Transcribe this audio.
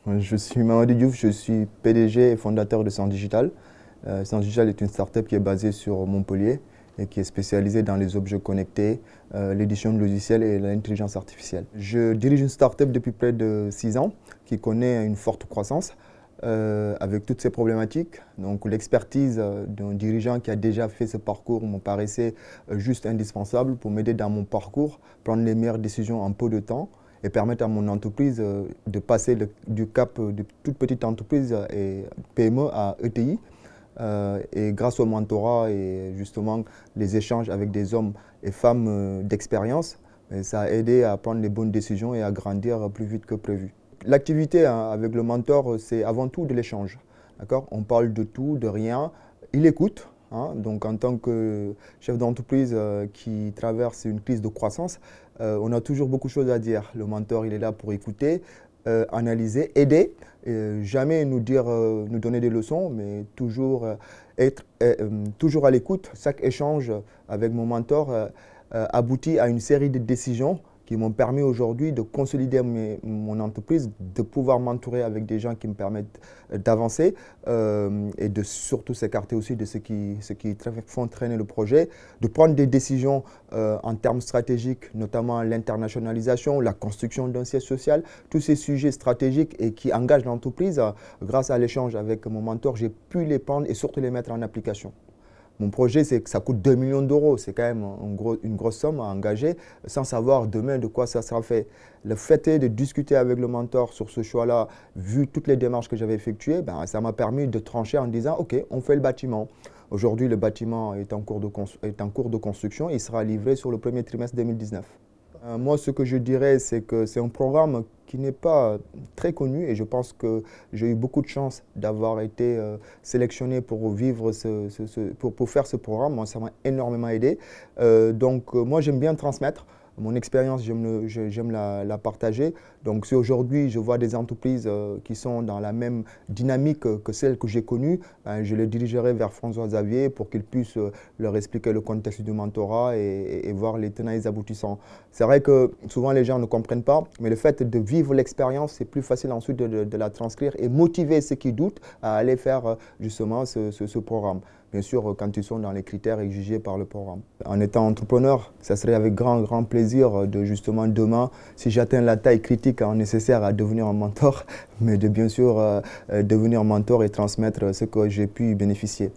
Je suis Mamadou Diouf, je suis PDG et fondateur de Sens Digital. Sens Digital est une start-up qui est basée sur Montpellier et qui est spécialisée dans les objets connectés, l'édition de logiciels et l'intelligence artificielle. Je dirige une start-up depuis près de 6 ans qui connaît une forte croissance avec toutes ces problématiques. Donc l'expertise d'un dirigeant qui a déjà fait ce parcours me paraissait juste indispensable pour m'aider dans mon parcours, prendre les meilleures décisions en peu de temps et permettre à mon entreprise de passer du cap de toute petite entreprise et PME à ETI. Et grâce au mentorat et justement les échanges avec des hommes et femmes d'expérience, ça a aidé à prendre les bonnes décisions et à grandir plus vite que prévu. L'activité avec le mentor, c'est avant tout de l'échange. On parle de tout, de rien. Il écoute. Donc en tant que chef d'entreprise qui traverse une crise de croissance, on a toujours beaucoup de choses à dire. Le mentor, il est là pour écouter, analyser, aider, jamais nous donner des leçons, mais toujours être toujours à l'écoute. Chaque échange avec mon mentor aboutit à une série de décisions qui m'ont permis aujourd'hui de consolider mon entreprise, de pouvoir m'entourer avec des gens qui me permettent d'avancer et de surtout s'écarter aussi de ce qui font traîner le projet, de prendre des décisions en termes stratégiques, notamment l'internationalisation, la construction d'un siège social, tous ces sujets stratégiques et qui engagent l'entreprise. Grâce à l'échange avec mon mentor, j'ai pu les prendre et surtout les mettre en application. Mon projet, c'est que ça coûte 2 millions d'euros. C'est quand même une grosse somme à engager sans savoir demain de quoi ça sera fait. Le fait est de discuter avec le mentor sur ce choix-là, vu toutes les démarches que j'avais effectuées, ça m'a permis de trancher en disant « Ok, on fait le bâtiment ». Aujourd'hui, le bâtiment est en cours de construction. Il sera livré sur le premier trimestre 2019. Moi, ce que je dirais, c'est que c'est un programme qui n'est pas très connu et je pense que j'ai eu beaucoup de chance d'avoir été sélectionné pour vivre pour faire ce programme. Moi, ça m'a énormément aidé. Donc, moi, j'aime bien transmettre. Mon expérience, j'aime la partager. Donc, si aujourd'hui je vois des entreprises qui sont dans la même dynamique que celle que j'ai connue, je les dirigerai vers François Xavier pour qu'il puisse leur expliquer le contexte du mentorat et voir les tenants et les aboutissants. C'est vrai que souvent les gens ne comprennent pas, mais le fait de vivre l'expérience, c'est plus facile ensuite de la transcrire et motiver ceux qui doutent à aller faire justement ce programme. Bien sûr, quand ils sont dans les critères exigés par le programme. En étant entrepreneur, ça serait avec grand plaisir de justement demain, si j'atteins la taille critique nécessaire à devenir un mentor, mais de bien sûr devenir mentor et transmettre ce que j'ai pu bénéficier.